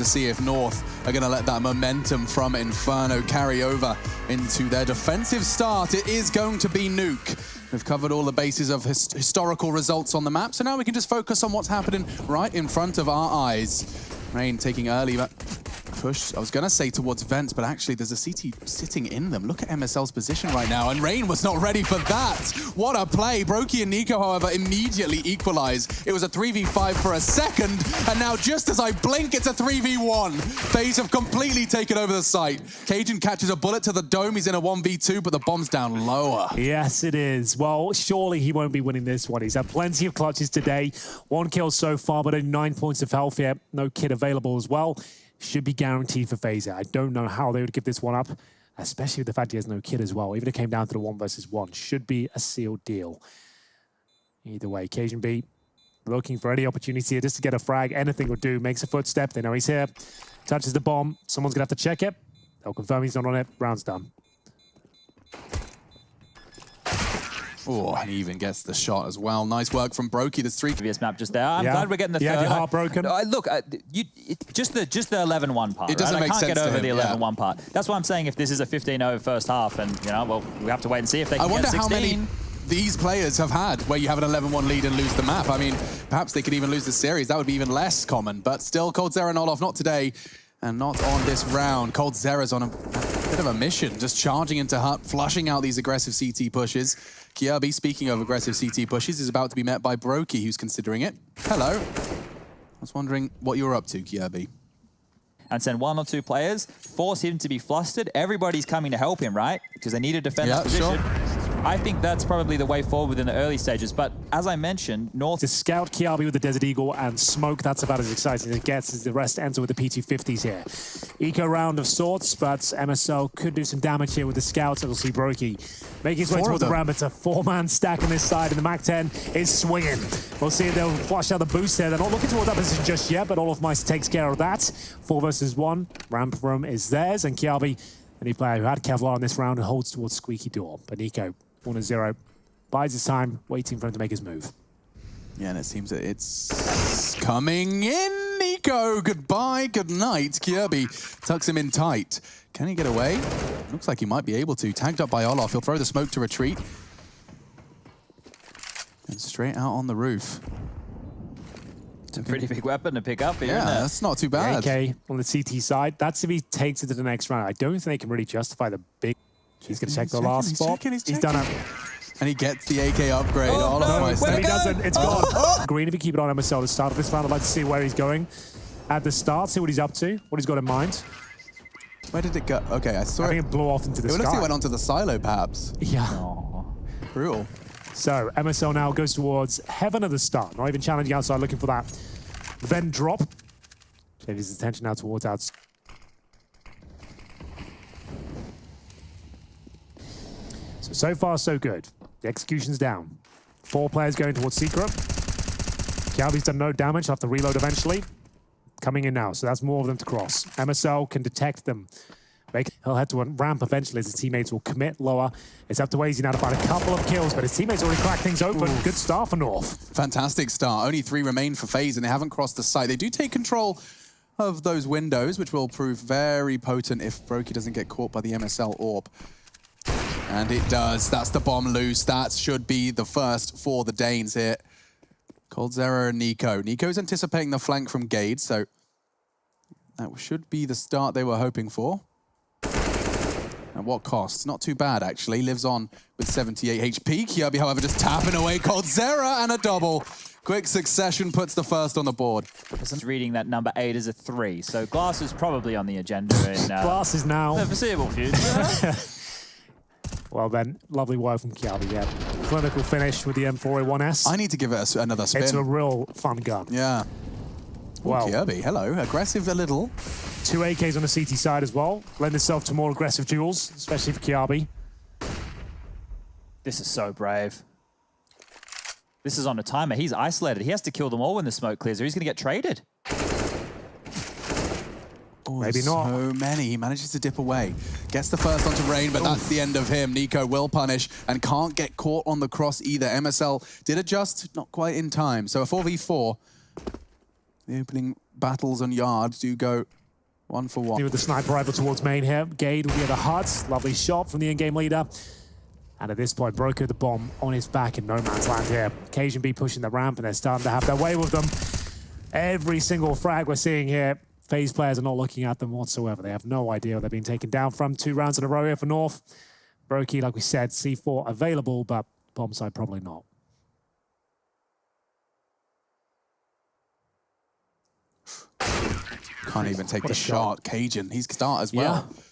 to see if North are going to let that momentum from Inferno carry over into their defensive start. It is going to be Nuke. We've covered all the bases of historical results on the map, so now we can just focus on what's happening right in front of our eyes. Rain taking early push. I was going to say towards vents, but actually there's a CT sitting in them. Look at MSL's position right now, and Rain was not ready for that. What a play. Brokey and Nico, however, immediately equalize. It was a 3v5 for a second, and now just as I blink, it's a 3v1. FaZe have completely taken over the site. Cajun catches a bullet to the dome. He's in a 1v2, but the bomb's down lower. Yes, it is. Well, surely he won't be winning this one. He's had plenty of clutches today. 1 kill so far, but only 9 points of health here. No kit available as well. Should be guaranteed for FaZe. I don't know how they would give this one up, especially with the fact he has no kit as well. Even if it came down to the 1 versus 1, should be a sealed deal. Either way, Cajun B looking for any opportunity here just to get a frag. Anything will do. Makes a footstep. They know he's here. Touches the bomb. Someone's going to have to check it. They'll confirm he's not on it. Round's done. Oh, and he even gets the shot as well. Nice work from Brokey. There's 3 previous map just there. I'm glad we're getting the third. Yeah, you're heartbroken. Look, just the 11-1 part. It doesn't make sense. I can't get over to him, the 11-1 part. That's why I'm saying if this is a 15-0 first half, and well, we have to wait and see if they can get 16. I wonder how many these players have had where you have an 11-1 lead and lose the map. I mean, perhaps they could even lose the series. That would be even less common. But still, coldzera not off, not today, and not on this round. coldzera's on a bit of a mission, just charging into Hut, flushing out these aggressive CT pushes. Kjaerbye, speaking of aggressive CT pushes, is about to be met by Brokey, who's considering it. Hello. I was wondering what you were up to, Kjaerbye. And send 1 or 2 players, force him to be flustered. Everybody's coming to help him, right? Because they need to defend this position. Sure. I think that's probably the way forward in the early stages. But as I mentioned, North... To scout Kjaerbye with the Desert Eagle and smoke, that's about as exciting as it gets as the rest enter with the P250s here. Eco round of sorts, but MSL could do some damage here with the scouts. It'll see Brokey making his way towards the ramp. It's a 4-man stack on this side, and the MAC-10 is swinging. We'll see if they'll flush out the boost there. They're not looking towards that position just yet, but Olaf Meister takes care of that. 4 versus 1. Ramp room is theirs, and Kjaerbye, any player who had Kevlar in this round, holds towards Squeaky Door. But Nico, 1-0, bides his time, waiting for him to make his move. Yeah, and it seems that it's coming in. Nico, goodbye, good night. Kjaerbye tucks him in tight. Can he get away? Looks like he might be able to. Tagged up by Olaf. He'll throw the smoke to retreat. And straight out on the roof. It's a pretty big weapon to pick up here. Yeah, that's not too bad. AK on the CT side. That's if he takes it to the next round. I don't think they can really justify the big... He's going to check the last spot. He's done it. And he gets the AK upgrade. Oh, no, he doesn't. It's gone. Green, if you keep it on MSL to start of this round, I'd like to see where he's going at the start, see what he's up to, what he's got in mind. Where did it go? Okay, I saw it. I think it blew off into the sky. It looks like it went onto the silo, perhaps. Yeah. Oh. Brutal. So, MSL now goes towards heaven at the start. Not even challenging outside, looking for that vent drop. Changes his attention now towards outside. So far, so good. The execution's down. 4 players going towards Secret. Kjaerbye's done no damage. He'll have to reload eventually. Coming in now, so that's more of them to cross. MSL can detect them. He'll head to a ramp eventually as his teammates will commit lower. It's up to Wazy now to find a couple of kills, but his teammates already cracked things open. Oof. Good start for North. Fantastic start. Only 3 remain for FaZe, and they haven't crossed the site. They do take control of those windows, which will prove very potent if Brokey doesn't get caught by the MSL AWP. And it does. That's the bomb loose. That should be the first for the Danes here. coldzera and Nico. Nico's anticipating the flank from Gade, so that should be the start they were hoping for. At what cost? Not too bad, actually. Lives on with 78 HP. Kjaerbye, however, just tapping away coldzera and a double. Quick succession puts the first on the board. I'm reading that number 8 as a 3, so Glass is probably on the agenda in Glass is now the foreseeable future. Well then, lovely work from Kjaerbye, yeah. Clinical finish with the M4A1S. I need to give it another spin. It's a real fun gun. Yeah. Well, Kjaerbye, hello. Aggressive a little. 2 AKs on the CT side as well. Lend itself to more aggressive duels, especially for Kjaerbye. This is so brave. This is on a timer. He's isolated. He has to kill them all when the smoke clears or he's going to get traded. Oh, maybe not. So many. He manages to dip away. Gets the first onto Rain, but that's the end of him. Nico will punish and can't get caught on the cross either. MSL did adjust, not quite in time. So a 4v4. The opening battles on Yard do go 1 for 1. With the sniper rifle towards main here. Gade will be at the hut. Lovely shot from the in-game leader. And at this point, Broker the bomb on his back in no man's land here. Cajun B pushing the ramp, and they're starting to have their way with them. Every single frag we're seeing here, FaZe players are not looking at them whatsoever. They have no idea where they're being taken down from. 2 rounds in a row here for North. Brokey, like we said, C4 available, but bomb side probably not. Can't even take the shot. Cajun, he's start as well. Yeah.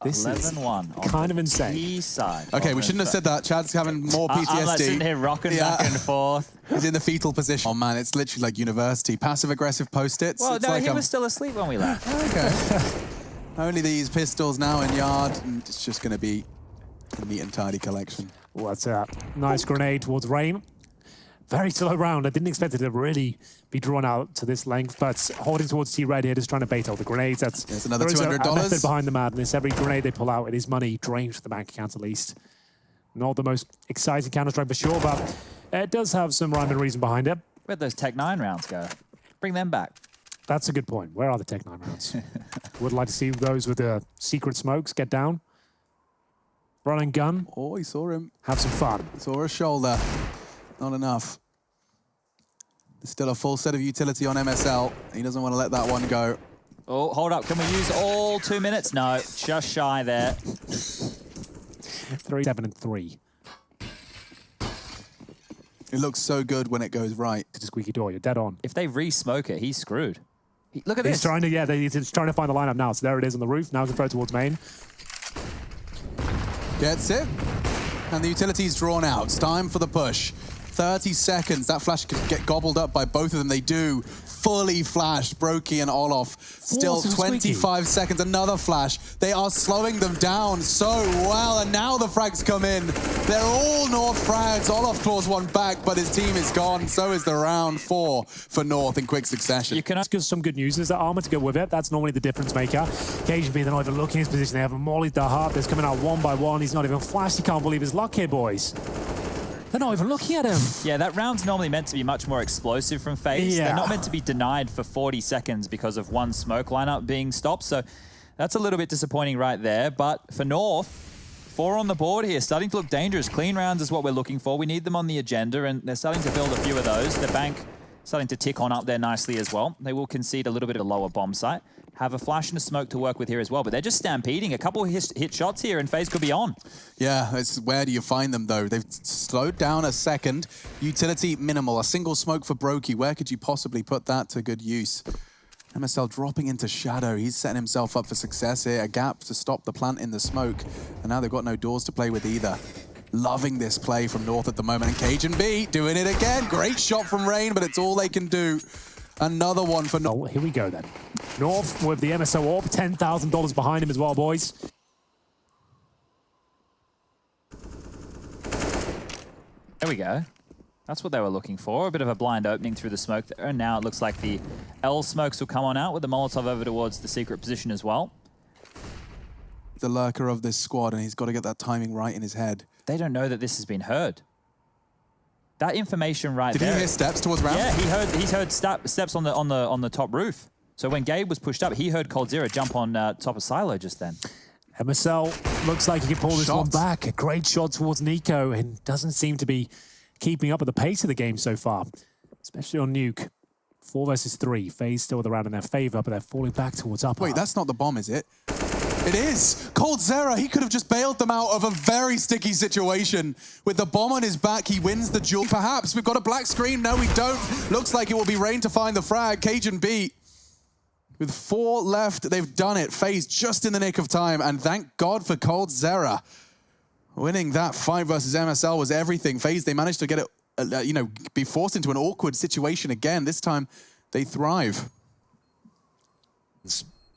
This is 11-1 kind of insane. B-side. Okay, we shouldn't have said that. Chad's having more PTSD. I'm like sitting here rocking back and forth. He's in the fetal position. Oh man, it's literally like university. Passive-aggressive post-its. Well, it's no, like he was still asleep when we left. Okay. Only these pistols now in Yard, and it's just going to be a neat and tidy collection. Well, that's a nice grenade towards Rain. Very slow round. I didn't expect it to really be drawn out to this length, but holding towards T-Red here, just trying to bait all the grenades. There's another there is $200. a method behind the madness. Every grenade they pull out, it is money drained from the bank account at least. Not the most exciting Counter-Strike for sure, but it does have some rhyme and reason behind it. Where'd those Tech 9 rounds go? Bring them back. That's a good point. Where are the Tech 9 rounds? Would like to see those with the secret smokes get down. Run and gun. Oh, he saw him. Have some fun. Saw a shoulder. Not enough. There's still a full set of utility on MSL. He doesn't want to let that one go. Oh, hold up. Can we use all 2 minutes? No, just shy there. 3, 7, and 3. It looks so good when it goes right. To the squeaky door. You're dead on. If they re-smoke it, he's screwed. Look at He's this. trying to, yeah, he's trying to find the lineup now. So there it is on the roof. Now he can throw it towards main. Gets it. And the utility's drawn out. It's time for the push. 30 seconds. That flash could get gobbled up by both of them. They do. Fully flashed, Brokey and Olof. Still 25 seconds, another flash. They are slowing them down so well, and now the frags come in. They're all North frags. Olof claws one back, but his team is gone. So is the round 4 for North in quick succession. You can ask us some good news. There's the armor to go with it. That's normally the difference maker. Cajun B, they're not even looking at his position. They have a Molly the heart. That's coming out 1 by 1. He's not even flashed. He can't believe his luck here, boys. They're not even looking at him. Yeah, that round's normally meant to be much more explosive from FaZe. Yeah. They're not meant to be denied for 40 seconds because of one smoke lineup being stopped. So that's a little bit disappointing right there. But for North, 4 on the board here, starting to look dangerous. Clean rounds is what we're looking for. We need them on the agenda, and they're starting to build a few of those. The bank starting to tick on up there nicely as well. They will concede a little bit of a lower bomb site. Have a flash and a smoke to work with here as well, but they're just stampeding. A couple of hit shots here and FaZe could be on. Yeah, it's where do you find them though? They've slowed down a second. Utility minimal, a single smoke for Brokey. Where could you possibly put that to good use? MSL dropping into shadow. He's setting himself up for success here. A gap to stop the plant in the smoke. And now they've got no doors to play with either. Loving this play from North at the moment. And Cajun B doing it again. Great shot from Rain, but it's all they can do. Another one for North. Oh, here we go then. North with the MSO AWP, $10,000 behind him as well, boys. There we go. That's what they were looking for. A bit of a blind opening through the smoke there. And now it looks like the L smokes will come on out with the Molotov over towards the secret position as well. The lurker of this squad, and he's got to get that timing right in his head. They don't know that this has been heard. That information right there. Did he hear steps towards ramp? Yeah, he's heard steps on the top roof. So when Gabe was pushed up, he heard Cold Zero jump on top of Silo just then. MSL looks like he can pull this one back. A great shot towards Nico, and doesn't seem to be keeping up with the pace of the game so far, especially on Nuke. 4 versus 3. FaZe still with the round in their favor, but they're falling back towards upper. Wait, that's not the bomb, is it? It is! Cold Zera, he could have just bailed them out of a very sticky situation. With the bomb on his back, he wins the duel. Perhaps we've got a black screen. No, we don't. Looks like it will be Rain to find the frag. Cajun B. With 4 left, they've done it. FaZe just in the nick of time, and thank God for Cold Zera. Winning that 5 versus MSL was everything. FaZe, they managed to get it, be forced into an awkward situation again. This time, they thrive.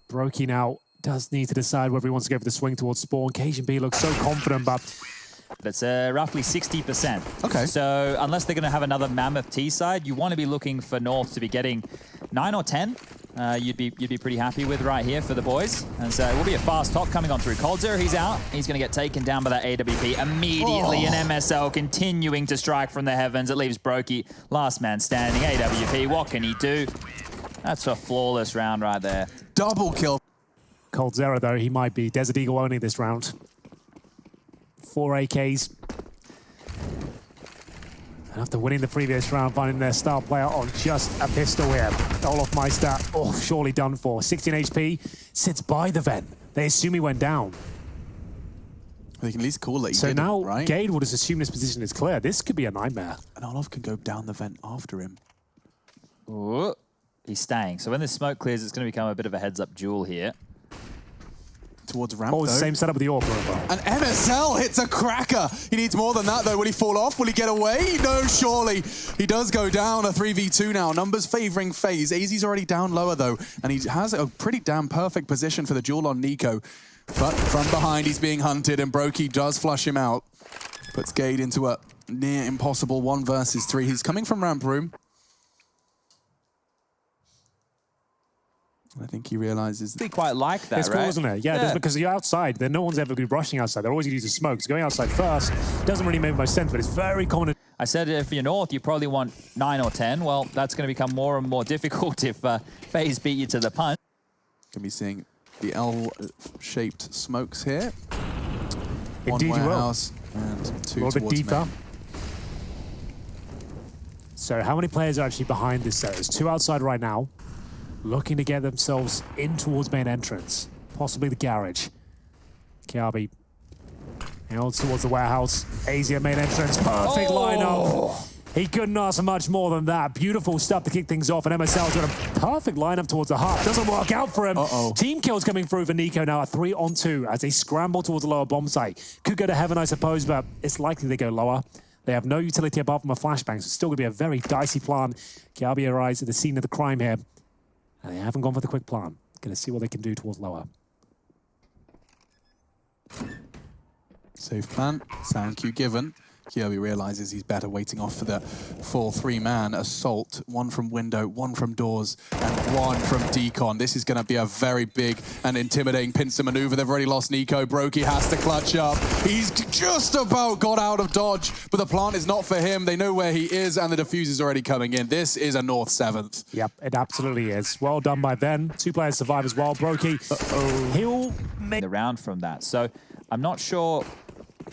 Brokey now does need to decide whether he wants to go for the swing towards Spawn. Cajun B looks so confident, but that's roughly 60%. Okay. So unless they're going to have another mammoth T side, you want to be looking for North to be getting 9 or 10. You'd be pretty happy with right here for the boys. And so it will be a fast top coming on through. Cold Zero, he's out. He's going to get taken down by that AWP immediately. And MSL continuing to strike from the heavens. It leaves Brokey last man standing. AWP, what can he do? That's a flawless round right there. Double kill. coldzera, though, he might be Desert Eagle only this round. 4 AKs. And after winning the previous round, finding their star player on just a pistol here. Olaf Meister, oh, surely done for. 16 HP, sits by the vent. They assume he went down. They can at least call it. So now, right? Gade will just assume this position is clear. This could be a nightmare. And Olaf can go down the vent after him. Ooh, he's staying. So when this smoke clears, it's going to become a bit of a heads-up duel here. Towards ramp, Oh, though. same setup with the AWP. And MSL hits a cracker. He needs more than that, though. Will he fall off? Will he get away? No, surely. He does go down. A 3v2 now. Numbers favoring FaZe. AZ's already down lower, though. And he has a pretty damn perfect position for the duel on Nico. But from behind, he's being hunted, and Brokey does flush him out. Puts Gade into a near impossible 1 versus 3. He's coming from ramp room. I think he realizes Be quite like that, It's right? cool, isn't it? Yeah, just because you're outside. Then no one's ever going to be rushing outside. They're always going to use the smoke. So going outside first doesn't really make much sense, but it's very common. I said if you're North, you probably want 9 or 10. Well, that's going to become more and more difficult if FaZe beat you to the punch. Gonna be seeing the L-shaped smokes here. Indeed, One you will. warehouse and 2 A little bit towards deeper. main. So how many players are actually behind this set? There's 2 outside right now, looking to get themselves in towards main entrance, possibly the garage. Kiabi, towards the warehouse. AZ at main entrance, perfect lineup. He couldn't ask for much more than that. Beautiful stuff to kick things off, and MSL's got a perfect lineup towards the heart. Doesn't work out for him. Team kills coming through for Nico now, a 3-on-2 as they scramble towards the lower bomb site. Could go to heaven, I suppose, but it's likely they go lower. They have no utility apart from a flashbang, so it's still going to be a very dicey plan. Kiabi arrives at the scene of the crime here, and they haven't gone for the quick plan. Going to see what they can do towards lower. Safe plan, sound cue given. Kiabi realizes he's better waiting off for the full 3-man assault. 1 from window, 1 from doors, and 1 from decon. This is going to be a very big and intimidating pincer maneuver. They've already lost Nico. Brokey has to clutch up. He's just about got out of dodge, but the plant is not for him. They know where he is, and the defuse is already coming in. This is a North 7th. Yep, it absolutely is. Well done by Ben. 2 players survive as well. Brokey, he'll make The round from that. So I'm not sure,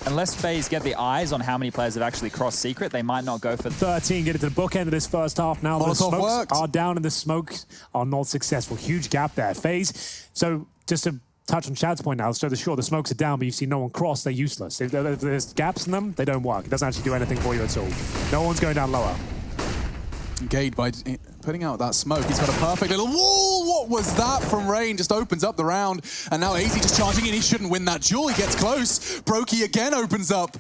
unless FaZe get the eyes on how many players have actually crossed secret, they might not go for 13, get it to the bookend of this first half. Now the Molotov smokes worked. are down and the smokes are not successful. Huge gap there. FaZe, so just to touch on Chad's point now, so the smokes are down, but you see no one cross, they're useless. If there's gaps in them, they don't work. It doesn't actually do anything for you at all. No one's going down lower. Gade, by putting out that smoke, he's got a perfect little wall. What was that from Rain? Just opens up the round. And now AZ just charging in. He shouldn't win that duel. He gets close. Brokey again opens up.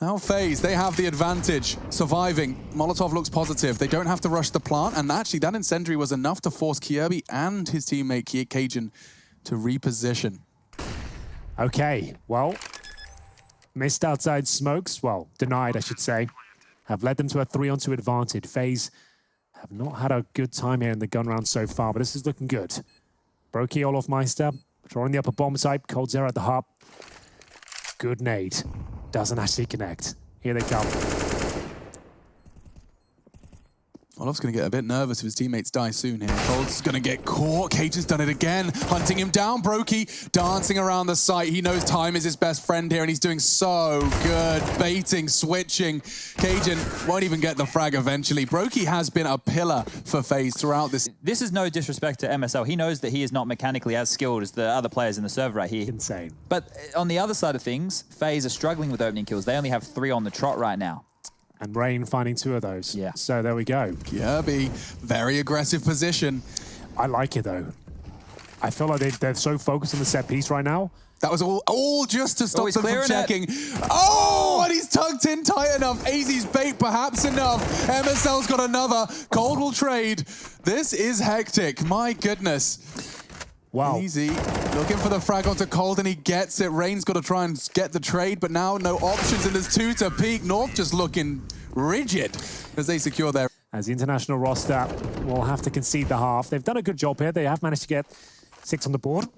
Now FaZe, they have the advantage. Surviving. Molotov looks positive. They don't have to rush the plant. And actually, that incendiary was enough to force Kiabi and his teammate Cajun to reposition. Okay, well, missed outside smokes, well, denied, I should say, have led them to a 3-on-2 advantage. FaZe have not had a good time here in the gun round so far, but this is looking good. Brokey, Olaf Meister, drawing the upper bomb site, coldzera at the hub. Good nade. Doesn't actually connect. Here they come. Olaf's going to get a bit nervous if his teammates die soon here. Cold's going to get caught. Cajun's done it again, hunting him down. Brokey dancing around the site. He knows time is his best friend here, and he's doing so good. Baiting, switching. Cajun won't even get the frag eventually. Brokey has been a pillar for FaZe throughout this. This is no disrespect to MSL. He knows that he is not mechanically as skilled as the other players in the server right here. Insane. But on the other side of things, FaZe are struggling with opening kills. They only have 3 on the trot right now. And Rain finding 2 of those. Yeah. So there we go. Kiabi, very aggressive position. I like it, though. I feel like they're so focused on the set piece right now. That was all just to stop he's them from clearing checking. Oh, and he's tucked in tight enough. AZ's bait perhaps enough. MSL's got another. Cold will trade. This is hectic. My goodness. Wow. Easy. Looking for the frag onto Cold, and he gets it. Rain's got to try and get the trade, but now no options, and there's 2 to peak. North just looking rigid as they secure their... As the international roster will have to concede the half. They've done a good job here. They have managed to get 6 on the board.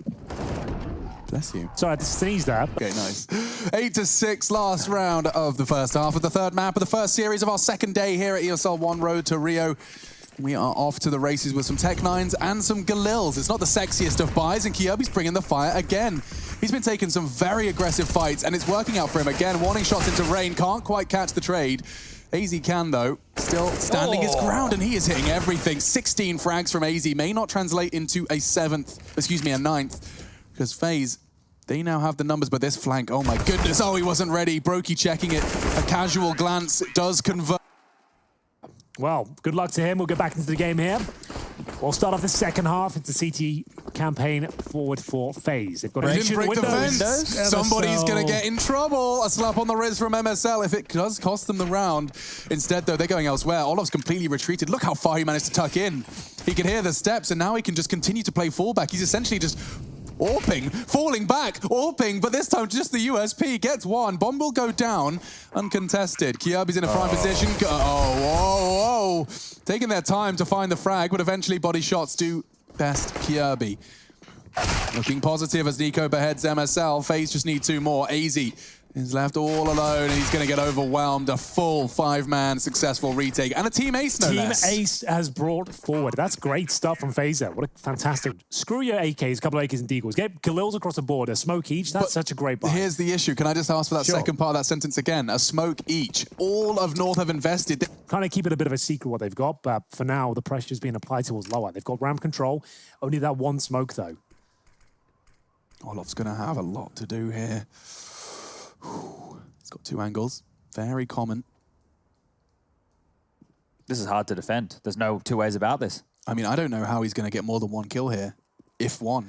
Bless you. Sorry, I had to sneeze there. Okay, nice. 8-6, last round of the first half of the 3rd map of the first series of our 2nd day here at ESL One Rio Rio We are off to the races with some Tech-9s and some Galils. It's not the sexiest of buys, and Kyobi's bringing the fire again. He's been taking some very aggressive fights, and it's working out for him again. Warning shots into Rain, can't quite catch the trade. AZ can, though, still standing his ground, and he is hitting everything. 16 frags from AZ may not translate into a ninth, because FaZe, they now have the numbers, but this flank, oh my goodness, oh, he wasn't ready. Brokey checking it, a casual glance, it does convert. Well, good luck to him. We'll get back into the game here. We'll start off the second half. It's a CT campaign forward for FaZe. They've got He a didn't break the fence. MSL. Somebody's going to get in trouble. A slap on the wrist from MSL if it does cost them the round. Instead, though, they're going elsewhere. Olof's completely retreated. Look how far he managed to tuck in. He can hear the steps, and now he can just continue to play fallback. He's essentially just AWPing, falling back, AWPing, but this time just the USP gets one. Bomb will go down, uncontested. Kyobi's in a prime position. Oh, whoa. Taking their time to find the frag, but eventually body shots do best Kyobi. Looking positive as Nico beheads MSL. FaZe just need two more. AZ is left all alone, and he's going to get overwhelmed. A full 5-man successful retake, and a team ace, no less. Team ace has brought forward. That's great stuff from FaZe. What a fantastic. Screw your AKs, a couple of AKs and deagles. Get Galils across the board, a smoke each. That's such a great buy. Here's the issue. Can I just ask for that second part of that sentence again? A smoke each. All of North have invested. Trying to keep it a bit of a secret what they've got, but for now, the pressure's being applied towards lower. They've got ramp control. Only that one smoke, though. Olof's going to have a lot to do here. He's got two angles. Very common. This is hard to defend. There's no two ways about this. I mean, I don't know how he's going to get more than one kill here, if one.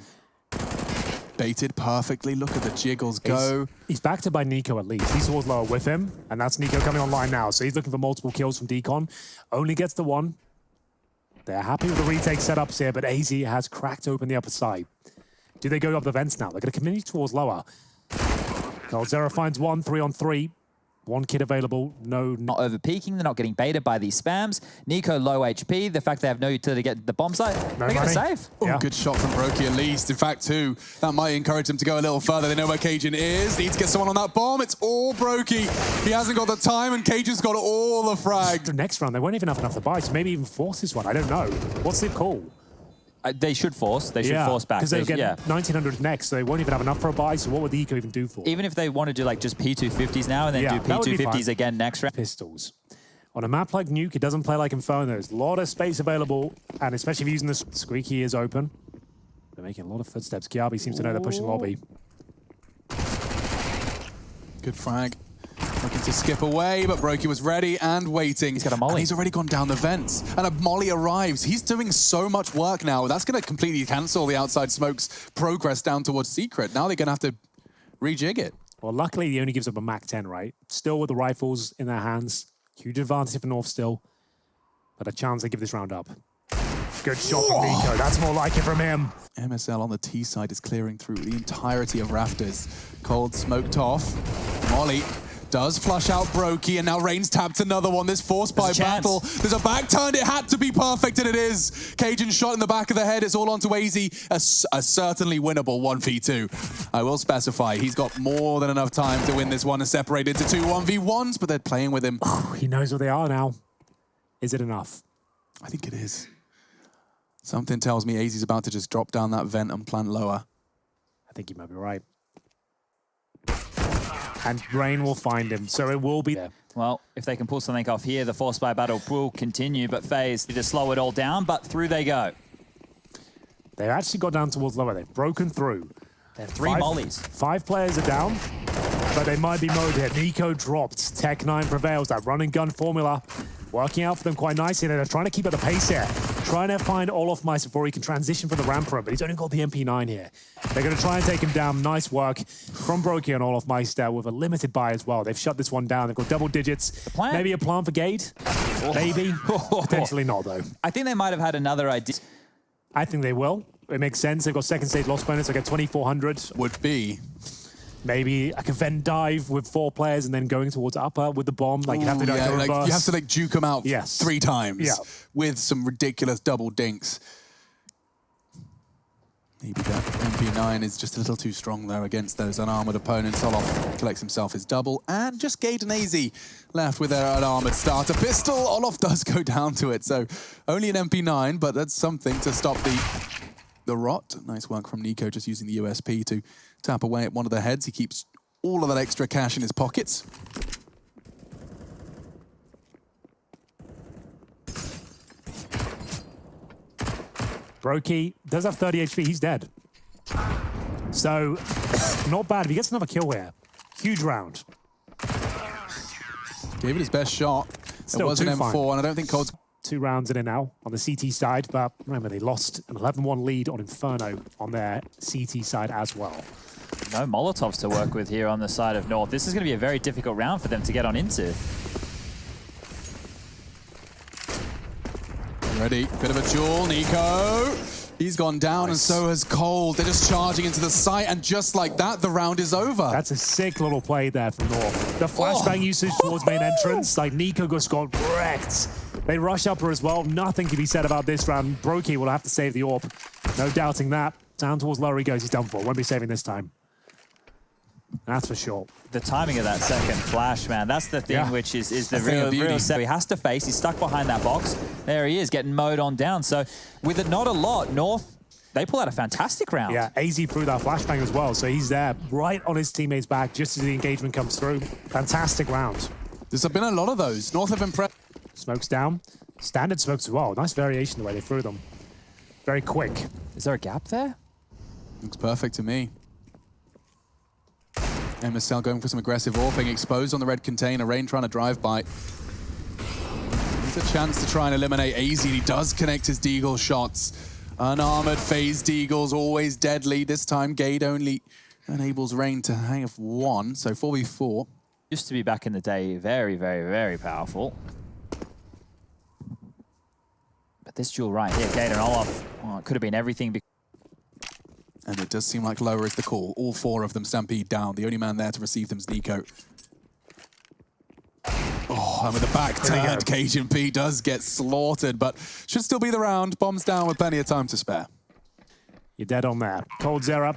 Baited perfectly. Look at the jiggles go. He's backed by Nico at least. He's towards lower with him, and that's Nico coming online now. So he's looking for multiple kills from Decon. Only gets the one. They're happy with the retake setups here, but AZ has cracked open the upper side. Do they go up the vents now? They're going to continue towards lower. Zero finds one, 3-on-3. One kid available, no... Not over-peaking, they're not getting baited by these spams. Nico low HP, the fact they have no utility to get the bomb site, they're going to save. Oh, good shot from Brokey at least. In fact, too, that might encourage them to go a little further. They know where Cajun is. Need to get someone on that bomb. It's all Brokey. He hasn't got the time, and Cajun's got all the frags. The next round, they won't even have enough to buy, so maybe even force this one. I don't know. What's the call? They should force. They should force back. Because they get 1900 next, so they won't even have enough for a buy, so what would the Eco even do for? Even if they want to do like just P250s now and then do P250s again next round. Pistols. On a map like Nuke, it doesn't play like Inferno. There's a lot of space available, and especially if using this squeaky is open. They're making a lot of footsteps. Kyobi seems to know they're pushing lobby. Good frag. Looking to skip away, but Brokey was ready and waiting. He's got a molly. And he's already gone down the vents. And a molly arrives. He's doing so much work now. That's going to completely cancel the outside smoke's progress down towards Secret. Now they're going to have to rejig it. Well, luckily, he only gives up a Mac 10, right? Still with the rifles in their hands. Huge advantage for North still. But a chance they give this round up. Good shot from Nico. That's more like it from him. MSL on the T side is clearing through the entirety of Rafters. Cold smoked off. Molly does flush out Brokey, and now Rain's tapped another one. This forced by battle. There's a back turn. It had to be perfect, and it is. Cajun shot in the back of the head. It's all onto AZ. A certainly winnable 1v2. I will specify, he's got more than enough time to win this one and separate it to two 1v1s, but they're playing with him. He knows where they are now. Is it enough? I think it is. Something tells me AZ's about to just drop down that vent and plant lower. I think you might be right. And Rain will find him, so it will be there. Well, if they can pull something off here, the force by battle will continue, but FaZe need to slow it all down, but through they go. They've actually got down towards lower. They've broken through. They have three mollies. 5 players are down, but they might be mowed here. Nico dropped. Tech-9 prevails. That run and gun formula working out for them quite nicely. They're trying to keep at the pace here. Trying to find Olof Mice before he can transition from the ramp room, but he's only got the MP9 here. They're going to try and take him down. Nice work from Brokey and Olof Mice there with a limited buy as well. They've shut this one down. They've got double digits. Maybe a plan for Gade? Maybe. Potentially not, though. I think they might have had another idea. I think they will. It makes sense. They've got second stage loss bonus. They get 2,400. Would be. Maybe like a vent dive with 4 players and then going towards upper with the bomb. Like you have to do like, you have to like juke them out 3 times with some ridiculous double dinks. Maybe that MP9 is just a little too strong, though, against those unarmored opponents. Olof collects himself his double, and just Gade and AZ left with their unarmored starter pistol. Olof does go down to it, so only an MP9, but that's something to stop the rot. Nice work from Nico, just using the USP to tap away at one of the heads. He keeps all of that extra cash in his pockets. Brokey does have 30 HP, he's dead. So, not bad. If he gets another kill here, huge round. Gave it his best shot. Still it was an fine. M4, and I don't think Cold's... 2 rounds in it now on the CT side, but remember, they lost an 11-1 lead on Inferno on their CT side as well. No Molotovs to work with here on the side of North. This is going to be a very difficult round for them to get on into. Ready, bit of a duel, Nico. He's gone down, and so has Cold. They're just charging into the site, and just like that, the round is over. That's a sick little play there from North. The flashbang usage towards main entrance, like Nico just got wrecked. They rush upper as well. Nothing can be said about this round. Brokey will have to save the AWP. No doubting that. Down towards lower he goes, he's done for. Won't be saving this time. That's for sure. The timing of that second flash, man, that's the thing which is the real set. He has to face, he's stuck behind that box. There he is, getting mowed on down. So with it not a lot, North, they pull out a fantastic round. Yeah, AZ threw that flashbang as well, so he's there right on his teammate's back just as the engagement comes through. Fantastic round. There's been a lot of those. North have impressed. Smokes down. Standard smokes as well. Nice variation the way they threw them. Very quick. Is there a gap there? Looks perfect to me. MSL going for some aggressive AWPing, exposed on the red container. Rain trying to drive by. There's a chance to try and eliminate AZ. He does connect his Deagle shots. Unarmored FaZe Deagles, always deadly. This time, Gade only enables Rain to hang of 1, so 4v4. Used to be back in the day very, very, very powerful. But this duel right here, Gade and Olof, well, it could have been everything. And it does seem like lower is the call. All 4 of them stampede down. The only man there to receive them is Nico. Oh, and with the back turned, Cajun P does get slaughtered, but should still be the round. Bombs down with plenty of time to spare. You're dead on there. Cold Zera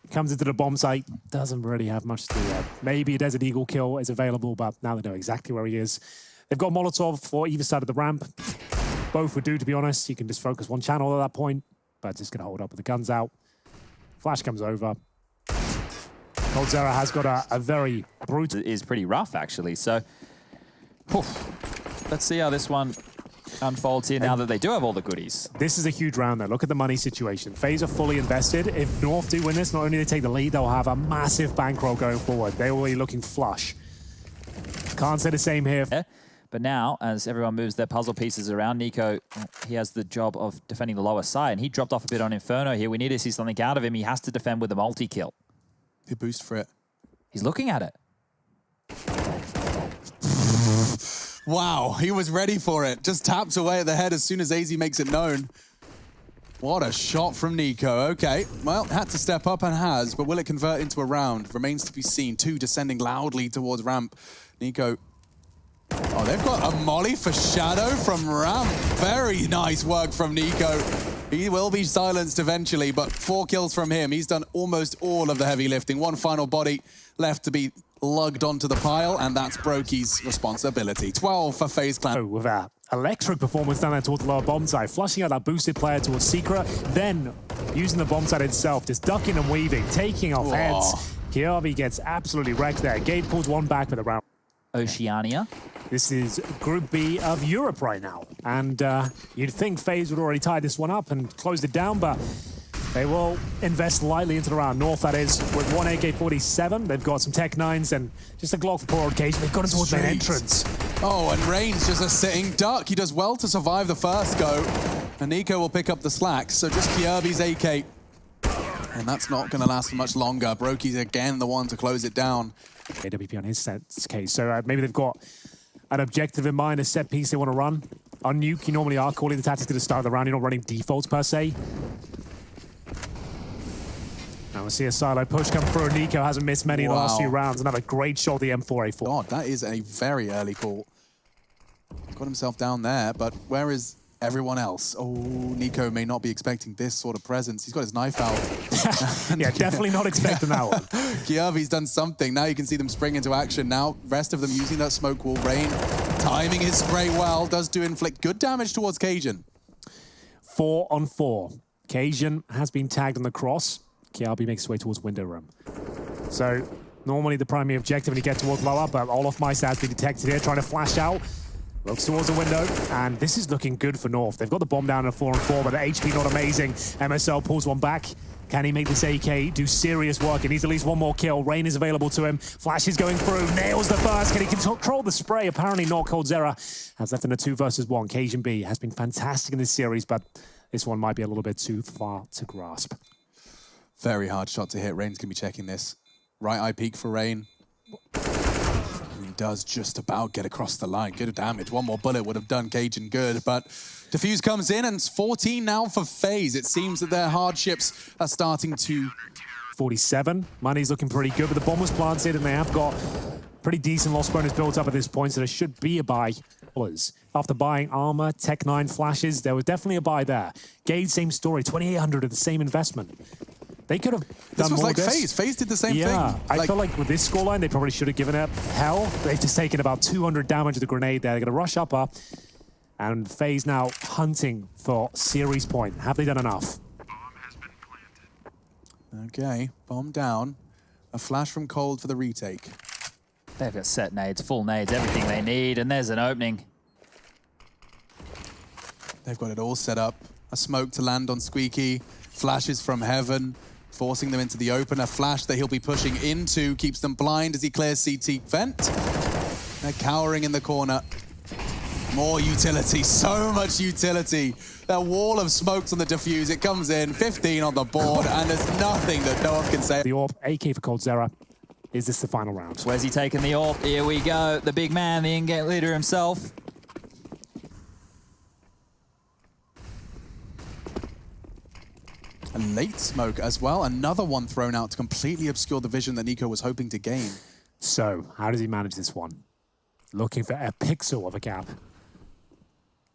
comes into the bomb site. Doesn't really have much to do there. Maybe a Desert Eagle kill is available, but now they know exactly where he is. They've got Molotov for either side of the ramp. Both would do, to be honest. You can just focus one channel at that point, but just going to hold up with the guns out. Flash comes over. Cold Zera has got a very brutal... It is pretty rough, actually. So, let's see how this one unfolds here now that they do have all the goodies. This is a huge round, though. Look at the money situation. FaZe are fully invested. If North do win this, not only do they take the lead, they'll have a massive bankroll going forward. They will be looking flush. Can't say the same here. Yeah. But now, as everyone moves their puzzle pieces around, Nico, he has the job of defending the lower side, and he dropped off a bit on Inferno here. We need to see something out of him. He has to defend with a multi-kill. He boost for it. He's looking at it. Wow, he was ready for it. Just taps away at the head as soon as AZ makes it known. What a shot from Nico. Okay, well, had to step up and has, but will it convert into a round? Remains to be seen. 2 descending loudly towards ramp. Nico... Oh, they've got a molly for Shadow from ramp. Very nice work from Nico. He will be silenced eventually, but 4 kills from him. He's done almost all of the heavy lifting. One final body left to be lugged onto the pile, and that's Brokey's responsibility. 12 for FaZe Clan. Oh, with that electric performance down there towards the lower bomb side, flushing out that boosted player towards Secret, then using the bomb side itself, just ducking and weaving, taking off heads. Kiabi gets absolutely wrecked there. Gade pulls one back with a round. Oceania. This is Group B of Europe right now. And you'd think FaZe would already tie this one up and closed it down, but they will invest lightly into the round. North, that is, with 1 AK-47. They've got some Tech 9s and just a Glock for poor occasion. They've got it towards main entrance. Oh, and Rain's just a sitting duck. He does well to survive the first go. And Nico will pick up the slack. So just Kierby's AK. And that's not going to last for much longer. Brokey's again the one to close it down. AWP on his case. So maybe they've got an objective in mind, a set piece they want to run. On Nuke, you normally are calling the tactics at the start of the round. You're not running defaults per se. Now we'll see a silo push come through. Nico hasn't missed many in the last few rounds. Another great shot, the M4A4. God, that is a very early call. Got himself down there, but where is everyone else. Oh, Nico may not be expecting this sort of presence. He's got his knife out. Yeah, definitely not expecting that one. Kiavi's done something. Now you can see them spring into action. Now, rest of them using that smoke wall. Rain timing his spray well. Does do inflict good damage towards Cajun. 4 on 4. Cajun has been tagged on the cross. Kiabi makes his way towards window room. So, normally the primary objective when you get towards lower, but Olaf Meister has been detected here, trying to flash out. Looks towards the window, and this is looking good for North. They've got the bomb down at 4 on 4, but the HP not amazing. MSL pulls one back. Can he make this AK do serious work? He needs at least one more kill. Rain is available to him. Flash is going through, nails the first. Can he control the spray? Apparently not. coldzera has left in a 2 versus 1. Cajun B has been fantastic in this series, but this one might be a little bit too far to grasp. Very hard shot to hit. Rain's going to be checking this. Right eye peek for Rain. He does just about get across the line. Good damage. One more bullet would have done Cajun good, but Diffuse comes in, and it's 14 now for FaZe. It seems that their hardships are starting to... 47. Money's looking pretty good, but the bomb was planted, and they have got pretty decent loss bonus built up at this point, so there should be a buy. After buying armor, Tech 9 flashes, there was definitely a buy there. Gage, same story, 2,800 of the same investment. They could have done This was more like FaZe. FaZe did the same thing. Yeah, I Like, feel like with this scoreline, they probably should have given it hell. They've just taken about 200 damage with the grenade there. They're going to rush up. And FaZe now hunting for series point. Have they done enough? Okay, bomb down. A flash from Cold for the retake. They've got set nades, full nades, everything they need, and there's an opening. They've got it all set up. A smoke to land on Squeaky. Flashes from heaven, forcing them into the open. A flash that he'll be pushing into, keeps them blind as he clears CT vent. They're cowering in the corner. More utility, so much utility. That wall of smokes on the defuse, it comes in, 15 on the board, and there's nothing that no one can say. The AWP, AK for coldzera. Is this the final round? Where's he taking the AWP? Here we go. The big man, the in-game leader himself. A late smoke as well. Another one thrown out to completely obscure the vision that Nico was hoping to gain. So, how does he manage this one? Looking for a pixel of a gap.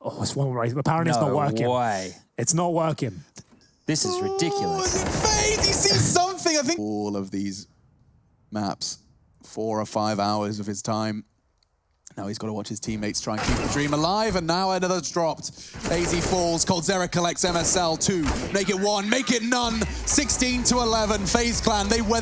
Oh, it's one right. Apparently it's not working. No way. It's not working. This is ridiculous. Oh, is it FaZe? He sees something, I think. All of these maps, 4 or 5 hours of his time. Now he's got to watch his teammates try and keep the dream alive, and now another's dropped. AZ falls, coldzera collects MSL 2. Make it 1, make it none. 16 to 11, FaZe Clan, they win.